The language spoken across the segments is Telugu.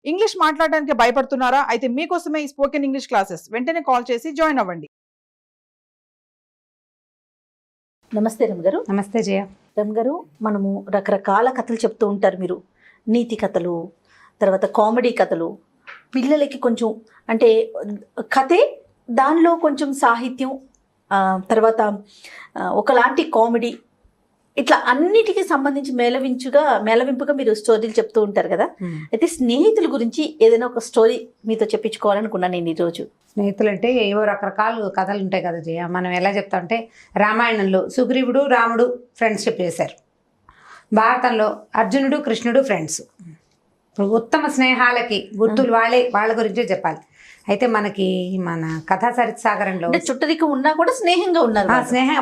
ఇంగ్లీష్ మాట్లాడడానికి భయపడుతున్నారా? అయితే మీకోసమే ఈ స్పోకెన్ ఇంగ్లీష్ క్లాసెస్. వెంటనే కాల్ చేసి జాయిన్ అవ్వండి. నమస్తే రమ్ గారు. నమస్తే జయ. రమ్ గారు, మనము రకరకాల కథలు చెప్తూ ఉంటారు మీరు. నీతి కథలు, తర్వాత కామెడీ కథలు, పిల్లలకి కొంచెం అంటే కథే దానిలో కొంచెం సాహిత్యం, తర్వాత ఒకలాంటి కామెడీ, ఇట్లా అన్నిటికీ సంబంధించి మేళవింపుగా మీరు స్టోరీలు చెప్తూ ఉంటారు కదా. అయితే స్నేహితుల గురించి ఏదైనా ఒక స్టోరీ మీతో చెప్పించుకోవాలనుకున్నాను నేను ఈరోజు. స్నేహితులు అంటే ఏవో రకరకాల కథలు ఉంటాయి కదా జయ. మనం ఎలా చెప్తామంటే రామాయణంలో సుగ్రీవుడు రాముడు ఫ్రెండ్షిప్ చేశారు, భారతంలో అర్జునుడు కృష్ణుడు ఫ్రెండ్స్. ఇప్పుడు ఉత్తమ స్నేహాలకి గుర్తులు వాళ్ళ గురించే చెప్పాలి. అయితే మనకి మన కథా సరిత్సాగరంలో చుట్టరికం ఉన్నా కూడా స్నేహంగా ఉన్నారు.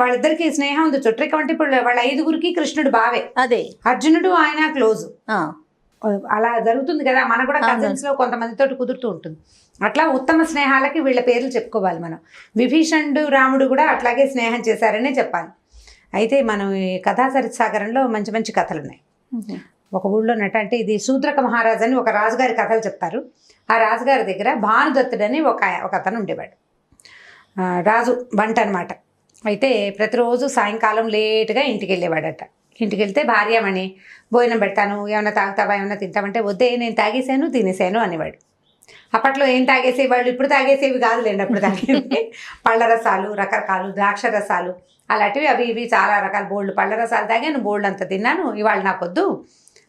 వాళ్ళిద్దరికి స్నేహం ఉంది. చుట్టరికం అంటే ఇప్పుడు వాళ్ళ 5గురికి కృష్ణుడు బావే, అదే అర్జునుడు ఆయన క్లోజ్. అలా జరుగుతుంది కదా. మనకు కూడా కజిన్స్ లో కొంతమందితో కుదురుతూ ఉంటుంది. అట్లా ఉత్తమ స్నేహాలకి వీళ్ళ పేర్లు చెప్పుకోవాలి మనం. విభీషణుడు రాముడు కూడా అట్లాగే స్నేహం చేశారనే చెప్పాలి. అయితే మనం ఈ కథా సరిత్సాగరంలో మంచి మంచి కథలు ఉన్నాయి. ఒక ఊళ్ళో అంటే ఇది శూద్రక మహారాజు అని ఒక రాజుగారి కథలు చెప్తారు. ఆ రాజుగారి దగ్గర భానుదత్తుడని ఒక అతను ఉండేవాడు. రాజు బంట అనమాట. అయితే ప్రతిరోజు సాయంకాలం లేటుగా ఇంటికి వెళ్ళేవాడట. ఇంటికి వెళ్తే భార్యమణి భోజనం పెడతాను, ఏమైనా తాగుతావా, ఏమైనా తింటామంటే వద్దే నేను తాగేసాను తినేసాను అనేవాడు. అప్పట్లో ఏం తాగేసేవాళ్ళు, ఇప్పుడు తాగేసేవి కాదులేండి. అప్పుడు తాగేవి పళ్ళ రసాలు, రకరకాలు ద్రాక్ష రసాలు అలాంటివి, అవి ఇవి చాలా రకాల బోల్డ్ పళ్ళ రసాలు తాగాను, బోల్డ్ అంత తిన్నాను, ఇవాళ నాకొద్దు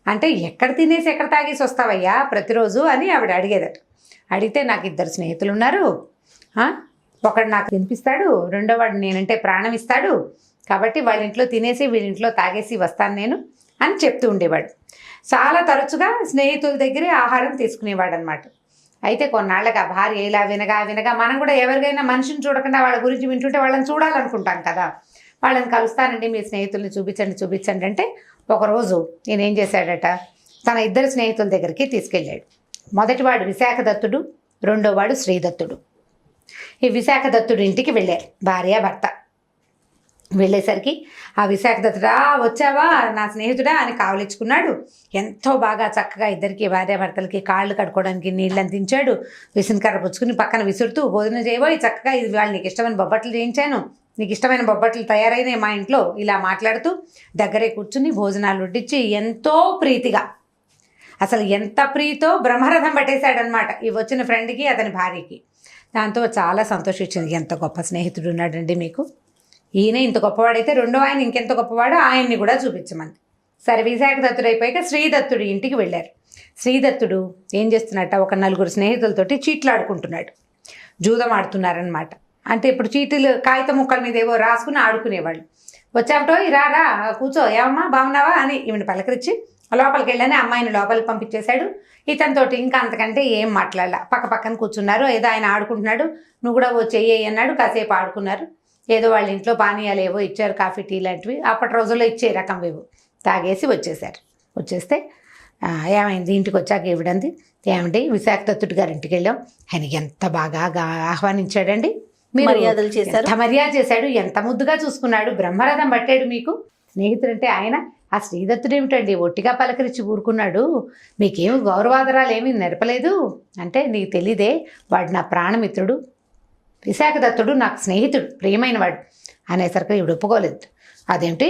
అంటే ఎక్కడ తినేసి ఎక్కడ తాగేసి వస్తావయ్యా ప్రతిరోజు అని ఆవిడ అడిగేదట. అడిగితే నాకు 2 స్నేహితులు ఉన్నారు, ఒకడు నాకు తినిపిస్తాడు, రెండోవాడు నేనంటే ప్రాణం ఇస్తాడు, కాబట్టి వాళ్ళ ఇంట్లో తినేసి వీళ్ళింట్లో తాగేసి వస్తాను నేను అని చెప్తూ ఉండేవాడు. చాలా తరచుగా స్నేహితుల దగ్గరే ఆహారం తీసుకునేవాడు అనమాట. అయితే కొన్నాళ్ళకి ఆ భార్య ఇలా వినగా మనం కూడా ఎవరికైనా మనిషిని చూడకుండా వాళ్ళ గురించి వింటుంటే వాళ్ళని చూడాలనుకుంటాం కదా. వాళ్ళని కలుస్తానండి, మీ స్నేహితుల్ని చూపించండి అంటే ఒకరోజు నేనేం చేశాడట, తన 2 స్నేహితుల దగ్గరికి తీసుకెళ్ళాడు. మొదటివాడు విశాఖదత్తుడు, రెండోవాడు శ్రీదత్తుడు. ఈ విశాఖదత్తుడు ఇంటికి వెళ్ళారు భార్య భర్త. వెళ్ళేసరికి ఆ విశాఖదత్తుడా వచ్చావా నా స్నేహితుడా అని కావలించుకున్నాడు. ఎంతో బాగా చక్కగా ఇద్దరికి భార్యాభర్తలకి కాళ్ళు కడుక్కోవడానికి నీళ్ళు అందించాడు. విసునకర్ర పుచ్చుకుని పక్కన విసురుతూ భోజనం చేయబోయి చక్కగా ఇది వాళ్ళు నీకు ఇష్టమైన బొబ్బట్లు చేయించాను, నీకు ఇష్టమైన బొబ్బట్లు తయారైనాయి మా ఇంట్లో ఇలా మాట్లాడుతూ దగ్గరే కూర్చుని భోజనాలు వడ్డించి ఎంతో ప్రీతిగా, అసలు ఎంత ప్రీతో బ్రహ్మరథం పట్టేశాడనమాట ఈ వచ్చిన ఫ్రెండ్కి అతని భార్యకి. దాంతో చాలా సంతోషించింది. ఎంత గొప్ప స్నేహితుడు ఉన్నాడండి మీకు, ఈయన ఇంత గొప్పవాడైతే రెండో ఆయన ఇంకెంత గొప్పవాడో ఆయన్ని కూడా చూపించమంది. సరే విశాఖదత్తుడు అయిపోయాక శ్రీదత్తుడు ఇంటికి వెళ్ళారు. శ్రీదత్తుడు ఏం చేస్తున్నట్ట, ఒక 4 స్నేహితులతోటి చీట్లాడుకుంటున్నాడు, జూదం ఆడుతున్నారనమాట. అంటే ఇప్పుడు చీటీలు కాగితం ముక్కల మీద ఏవో రాసుకుని ఆడుకునేవాళ్ళు. వచ్చామటో రారా కూర్చో, ఏమమ్మా బాగున్నావా అని ఈమెను పలకరించి లోపలికి వెళ్ళని అమ్మాయిని లోపలికి పంపించేశాడు. ఇతనితోటి ఇంకా అంతకంటే ఏం మాట్లాడాల. పక్కన కూర్చున్నారు, ఏదో ఆయన ఆడుకుంటున్నాడు, నువ్వు కూడా ఓ చెయ్యి అన్నాడు. కాసేపు ఆడుకున్నారు. ఏదో వాళ్ళ ఇంట్లో పానీయాలు ఏవో ఇచ్చారు, కాఫీ టీ లాంటివి, అప్పటి రోజుల్లో ఇచ్చే రకం ఏవో తాగేసి వచ్చేసారు. వచ్చేస్తే ఏమైంది ఇంటికి వచ్చాక ఇవిడంది, ఏమండి విశాఖదత్తుడి గారి ఇంటికి వెళ్ళాం, ఆయన ఎంత బాగా ఆహ్వానించాడండి, మర్యాదలు చేశారు, ఎంత మర్యాద చేశాడు, ఎంత ముద్దుగా చూసుకున్నాడు, బ్రహ్మరథం పట్టాడు మీకు. స్నేహితుడంటే ఆయన. ఆ శ్రీదత్తుడు ఏమిటండి ఒట్టిగా పలకరించి ఊరుకున్నాడు, మీకేమి గౌరవాదరాలు ఏమీ నెరపలేదు అంటే, నీకు తెలీదే వాడు నా ప్రాణమిత్రుడు, విశాఖదత్తుడు నాకు స్నేహితుడు, ప్రియమైనవాడు అనేసరికి ఇవి ఒప్పుకోలేదు. అదేంటి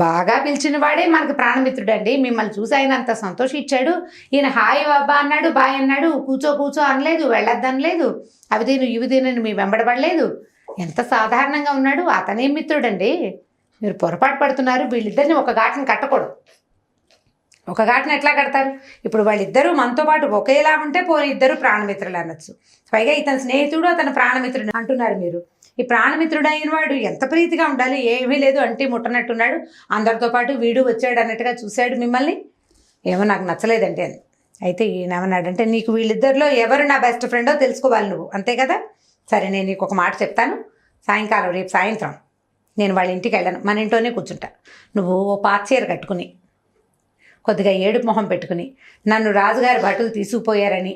బాగా పిలిచిన వాడే మనకు ప్రాణమిత్రుడు అండి, మిమ్మల్ని చూసి ఆయన అంత సంతోషించాడు, ఈయన హాయ్ బాబా అన్నాడు, బాయ్ అన్నాడు, కూర్చో అనలేదు, వెళ్ళొద్దనలేదు, అవి తిను ఇవి తినని మీ వెంబడబడలేదు, ఎంత సాధారణంగా ఉన్నాడు, అతనేం మిత్రుడండి, మీరు పొరపాటు పడుతున్నారు, వీళ్ళిద్దరిని ఒక ఘాటను కట్టకూడదు. ఒక ఘాటను ఎట్లా కడతారు, ఇప్పుడు వాళ్ళిద్దరూ మనతో పాటు ఒకేలా ఉంటే పోనీ ఇద్దరు ప్రాణమిత్రులు అనొచ్చు, పైగా ఇతని స్నేహితుడు అతని ప్రాణమిత్రుడు అంటున్నారు మీరు. ఈ ప్రాణమిత్రుడు అయిన వాడు ఎంత ప్రీతిగా ఉండాలి, ఏమీ లేదు అంటే ముట్టనట్టున్నాడు, అందరితో పాటు వీడు వచ్చాడు అన్నట్టుగా చూశాడు మిమ్మల్ని, ఏమో నాకు నచ్చలేదంటే అని. అయితే ఈయన ఏమన్నాడంటే, నీకు వీళ్ళిద్దరిలో ఎవరు నా బెస్ట్ ఫ్రెండో తెలుసుకోవాలి నువ్వు, అంతే కదా, సరే నేను నీకు ఒక మాట చెప్తాను, సాయంకాలం రేపు సాయంత్రం నేను వాళ్ళ ఇంటికి వెళ్ళను, మన ఇంట్లోనే కూర్చుంటా, నువ్వు ఓ పాత చీర కట్టుకుని కొద్దిగా ఏడుపు మొహం పెట్టుకుని నన్ను రాజుగారి భటులు తీసుకుపోయారని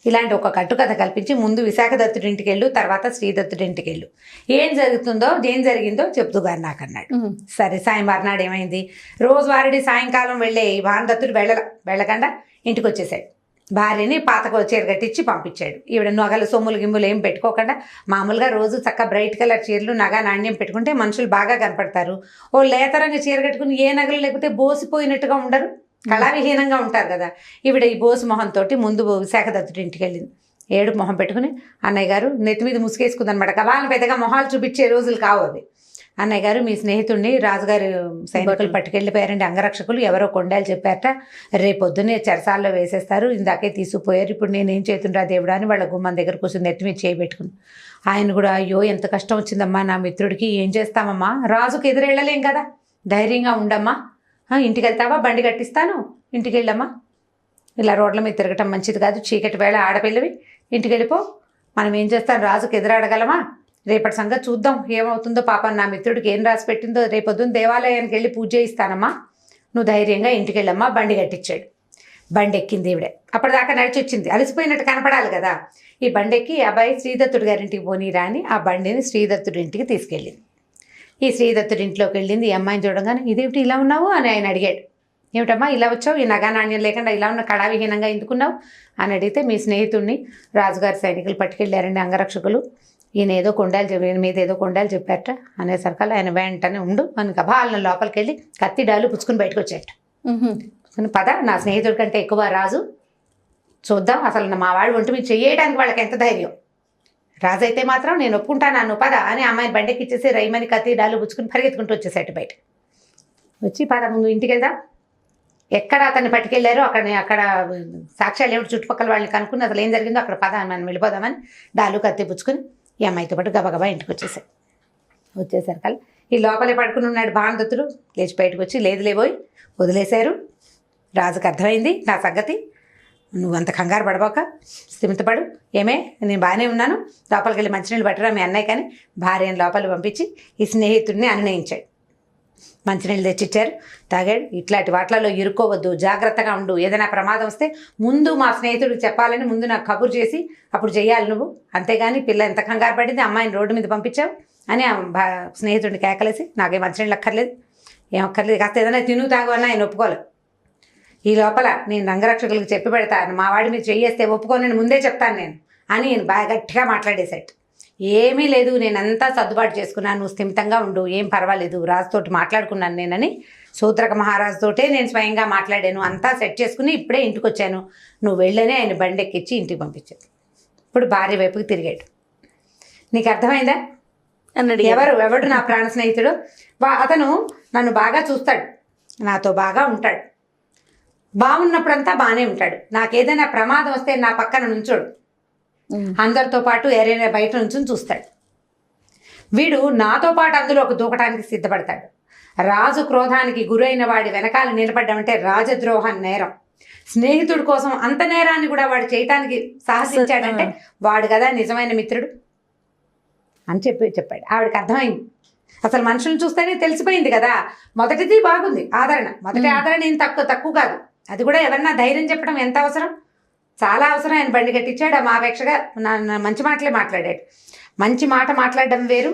ఇలాంటి ఒక కట్టుకథ కల్పించి ముందు విశాఖదత్తుడి ఇంటికి వెళ్ళు, తర్వాత శ్రీదత్తుడి ఇంటికి వెళ్ళు, ఏం జరిగిందో చెప్తుగారు నాకు అన్నాడు. సరే మర్నాడు ఏమైంది, రోజువారీ సాయంకాలం వెళ్ళే భానుదత్తుడు వెళ్ళకుండా ఇంటికి వచ్చేసాడు. భార్యని పాతకు చీర కట్టించి పంపించాడు. ఈవిడ నగలు సొమ్ములు గిమ్ములు ఏం పెట్టుకోకుండా మామూలుగా రోజు చక్కగా బ్రైట్ కలర్ చీరలు నగ నాణ్యం పెట్టుకుంటే మనుషులు బాగా కనపడతారు. ఓ లేతరంగా చీర కట్టుకుని ఏ నగలు లేకపోతే బోసిపోయినట్టుగా ఉండరు, కళావిహీనంగా ఉంటారు కదా. ఈవిడ ఈ బోసు మొహంతో ముందు విశాఖ దత్తుడి ఇంటికి వెళ్ళింది. ఏడుపు మొహం పెట్టుకుని అన్నయ్య గారు నెత్తి మీద ముసుగేసుకుందనమాట. కళాలను పెద్దగా మొహాలు చూపించే రోజులు కావు అవి. అన్నయ్య గారు మీ స్నేహితుడిని రాజుగారు సైనికులు పట్టుకెళ్ళిపోయారండి, అంగరక్షకులు ఎవరో కొండాలు చెప్పారట, రేపొద్దునే చెరసాల్లో వేసేస్తారు, ఇందాకే తీసుకుపోయారు, ఇప్పుడు నేనేం చేతుండ్రా దేవుడా అని వాళ్ళ గుమ్మం దగ్గర కూర్చొని నెత్తి మీద చేయబెట్టుకుని ఆయన కూడా అయ్యో ఎంత కష్టం వచ్చిందమ్మా నా మిత్రుడికి, ఏం చేస్తామమ్మా, రాజుకు ఎదురెళ్ళలేం కదా, ధైర్యంగా ఉండమ్మా, ఇంటికి వెళ్తావా, బండి కట్టిస్తాను, ఇంటికి వెళ్ళమ్మా, ఇలా రోడ్ల మీద తిరగటం మంచిది కాదు, చీకటి వేళ ఆడపిల్లవి, ఇంటికి వెళ్ళిపో, మనం ఏం చేస్తాం, రాజుకు ఎదురాడగలమా, రేపటి సంగతి చూద్దాం ఏమవుతుందో, పాపం నా మిత్రుడికి ఏం రాసి పెట్టిందో, రేపొద్దున దేవాలయానికి వెళ్ళి పూజ చేయిస్తానమ్మా, నువ్వు ధైర్యంగా ఇంటికి వెళ్ళమ్మా. బండి కట్టించాడు. బండి ఎక్కింది ఈవిడే. అప్పటిదాకా నడిచి వచ్చింది, అలసిపోయినట్టు కనపడాలి కదా. ఈ బండి ఎక్కి అబ్బాయి శ్రీదత్తుడి గారింటికి పోనీరా అని ఆ బండిని శ్రీదత్తుడి ఇంటికి తీసుకెళ్ళింది. ఈ శ్రీదత్తుడి ఇంట్లోకి వెళ్ళింది. ఈ అమ్మాయిని చూడగానే ఇదేమిటి ఇలా ఉన్నావు అని ఆయన అడిగాడు. ఏమిటమ్మా ఇలా వచ్చావు, ఈ నగా నాణ్యం లేకుండా ఇలా ఉన్న కళావిహీనంగా ఎందుకున్నావు అని అడిగితే, మీ స్నేహితుడిని రాజుగారి సైనికులు పట్టుకెళ్ళారండి అంగరక్షకులు, ఈయన ఏదో కొండాలు ఈయన మీద ఏదో కొండాలు చెప్పారట అనేసరికల్లా ఆయన వెంటనే ఉండు అని గబాలను లోపలికి వెళ్ళి కత్తి డాలు పుచ్చుకుని బయటకు వచ్చాట. పద, నా స్నేహితుడి కంటే ఎక్కువ రాజు, చూద్దాం అసలు మా వాడు ఒంటి మీద చెయ్యడానికి వాళ్ళకి ఎంత ధైర్యం, రాజు అయితే మాత్రం నేను ఒప్పుకుంటాను పద అని అమ్మాయిని బండెక్కి ఇచ్చేసి రైమని కత్తి డాలు పుచ్చుకుని పరిగెత్తుకుంటూ వచ్చేసాడు బయట. వచ్చి పద ముందు ఇంటికి వెళ్దాం, ఎక్కడ అతన్ని పట్టుకెళ్ళారో అక్కడ సాక్ష్యాలు ఏమిటి చుట్టుపక్కల వాళ్ళని కనుక్కుని అసలు ఏం జరిగిందో అక్కడ పద మనం వెళ్ళిపోదామని డాలు కత్తి పుచ్చుకుని ఈ అమ్మాయితో పాటు గబగబా ఇంటికి వచ్చేసాడు. వచ్చేసరికల్లా ఈ లోపలే పడుకుని ఉన్నాడు భానుదత్తుడు, లేచి బయటకు వచ్చి లేదు లేబోయి వదిలేశారు, రాజుకు అర్థమైంది నా సంగతి, నువ్వు అంత కంగారు పడబోక స్థిమితపడు, ఏమే నేను బాగానే ఉన్నాను, లోపలికి వెళ్ళి మంచినీళ్ళు పట్టరా మీ అన్నయ్య కానీ భార్యను లోపలికి పంపించి ఈ స్నేహితుడిని అనునయించాడు. మంచినీళ్ళు తెచ్చిచ్చారు, తాగాడు. ఇట్లాంటి వాటిలలో ఇరుక్కోవద్దు, జాగ్రత్తగా ఉండు, ఏదైనా ప్రమాదం వస్తే ముందు మా స్నేహితుడికి చెప్పాలని ముందు నాకు కబురు చేసి అప్పుడు చెయ్యాలి నువ్వు, అంతేగాని పిల్ల ఎంత కంగారు పడింది అమ్మాయిని రోడ్డు మీద పంపించావు అని స్నేహితుడిని కేకలేసి నాకేం మంచినీళ్ళు అక్కర్లేదు, ఏం అక్కర్లేదు, కాస్త ఏదైనా తిను తాగు అన్నా ఆయన ఒప్పుకోలేదు. ఈ లోపల నేను రంగరక్షకులకు చెప్పి పెడతాను, మా వాడి మీద చెయ్యేస్తే ఒప్పుకోనని ముందే చెప్తాను నేను అని బాగా గట్టిగా మాట్లాడేశాడు. ఏమీ లేదు, నేనంతా సర్దుబాటు చేసుకున్నాను, నువ్వు స్థిమితంగా ఉండు, ఏం పర్వాలేదు, రాజుతోటి మాట్లాడుకున్నాను నేనని శూద్రక మహారాజుతోటే నేను స్వయంగా మాట్లాడాను, అంతా సెట్ చేసుకుని ఇప్పుడే ఇంటికి వచ్చాను, నువ్వు వెళ్ళని ఆయన బండి ఎక్కించి ఇంటికి పంపించాడు. ఇప్పుడు భార్య వైపుకి తిరిగాడు. నీకు అర్థమైందా అన్నాడు. ఎవడు నా ప్రాణ స్నేహితుడు, అతను నన్ను బాగా చూస్తాడు, నాతో బాగా ఉంటాడు, బాగున్నప్పుడంతా బాగానే ఉంటాడు, నాకేదైనా ప్రమాదం వస్తే నా పక్కన నుంచోడు, అందరితో పాటు ఏరైనా బయట నుంచి చూస్తాడు, వీడు నాతో పాటు అందులోకి దూకటానికి సిద్ధపడతాడు, రాజు క్రోధానికి గురైన వాడి వెనకాల నిలబడ్డామంటే రాజద్రోహ నేరం, స్నేహితుడి కోసం అంత నేరాన్ని కూడా వాడు చేయటానికి సాహసించాడంటే వాడు కదా నిజమైన మిత్రుడు అని చెప్పాడు. ఆవిడకి అర్థమైంది, అసలు మనుషులను చూస్తేనే తెలిసిపోయింది కదా. మొదటిది బాగుంది ఆదరణ, మొదటి ఆదరణ ఏం తక్కువ కాదు, అది కూడా ఎవరన్నా ధైర్యం చెప్పడం ఎంత అవసరం, చాలా అవసరం. ఆయన బండి కట్టించాడు, మా అపేక్షగా మంచి మాటలే మాట్లాడాడు. మంచి మాట మాట్లాడడం వేరు,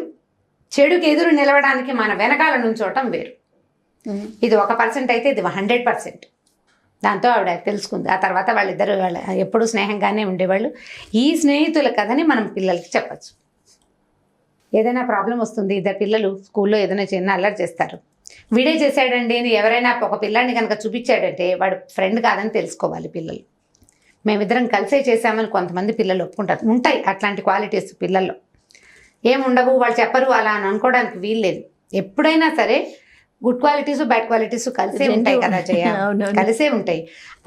చెడుకు ఎదురు నిలవడానికి మన వెనకాల నుంచోవటం వేరు. ఇది 1% అయితే ఇది 100%. దాంతో ఆవిడ తెలుసుకుంది. ఆ తర్వాత వాళ్ళిద్దరు ఎప్పుడూ స్నేహంగానే ఉండేవాళ్ళు. ఈ స్నేహితుల కథని మనం పిల్లలకి చెప్పచ్చు. ఏదైనా ప్రాబ్లం వస్తుంది, ఇద్దరు పిల్లలు స్కూల్లో ఏదైనా చిన్న అల్లరి చేస్తారు, వీడే చేశాడండి అని ఎవరైనా ఒక పిల్లాడిని కనుక చూపించాడంటే వాడు ఫ్రెండ్ కాదని తెలుసుకోవాలి పిల్లలు. మేమిద్దరం కలిసే చేసామని కొంతమంది పిల్లలు ఒప్పుకుంటారు, ఉంటాయి అట్లాంటి క్వాలిటీస్ పిల్లల్లో, ఏముండవు వాళ్ళు చెప్పరు అలా అని అనుకోవడానికి వీల్లేదు. ఎప్పుడైనా సరే గుడ్ క్వాలిటీస్ బ్యాడ్ క్వాలిటీస్ కలిసే ఉంటాయి కదా జయ, కలిసే ఉంటాయి.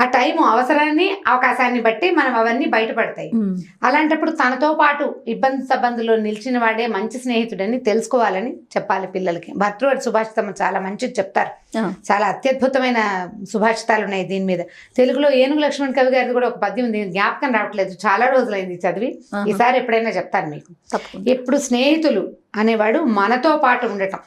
ఆ టైం అవసరాన్ని అవకాశాన్ని బట్టి మనం అవన్నీ బయటపడతాయి. అలాంటప్పుడు తనతో పాటు ఇబ్బంది సబ్బందులో నిలిచిన వాడే మంచి స్నేహితుడని తెలుసుకోవాలని చెప్పాలి పిల్లలకి. భర్తృహరి సుభాషితం చాలా మంచిది చెప్తారు, చాలా అత్యద్భుతమైన సుభాషితాలు ఉన్నాయి దీని మీద. తెలుగులో ఏనుగు లక్ష్మణ్ కవి గారిది కూడా ఒక పద్యం ఉంది, జ్ఞాపకం రావట్లేదు, చాలా రోజులైంది చదివి, ఈసారి ఎప్పుడైనా చెప్తాను మీకు. ఇప్పుడు స్నేహితులు అనేవాడు మనతో పాటు ఉండటం,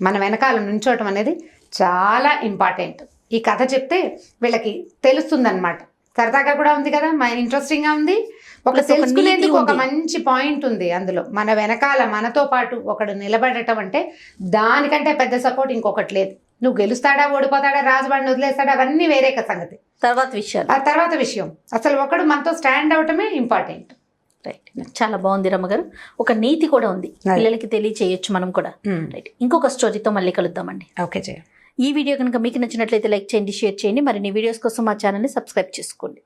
మన వెనకాల నుంచోవటం అనేది చాలా ఇంపార్టెంట్. ఈ కథ చెప్తే వీళ్ళకి తెలుస్తుందన్నమాట. సరదాగా కూడా ఉంది కదా, ఇంట్రెస్టింగ్గా ఉంది, ఒక తెలుసుకునేందుకు ఒక మంచి పాయింట్ ఉంది అందులో. మన వెనకాల మనతో పాటు ఒకడు నిలబడటం అంటే దానికంటే పెద్ద సపోర్ట్ ఇంకొకటి లేదు. నువ్వు గెలుస్తాడా ఓడిపోతాడా రాజువాడిని వదిలేస్తాడా అవన్నీ వేరే సంగతి. తర్వాత విషయాలు. ఆ తర్వాత విషయం అసలు ఒకడు మనతో స్టాండ్ అవటమే ఇంపార్టెంట్. రైట్, చాలా బాగుంది రమ్మగారు. ఒక నీతి కూడా ఉంది, పిల్లలకి తెలియచేయొచ్చు మనం కూడా. రైట్, ఇంకొక స్టోరీతో మళ్ళీ కలుద్దామండి. ఓకే జయ. ఈ వీడియో కనుక మీకు నచ్చినట్లయితే లైక్ చేయండి, షేర్ చేయండి. మరిన్ని వీడియోస్ కోసం మా ఛానల్ని సబ్స్క్రైబ్ చేసుకోండి.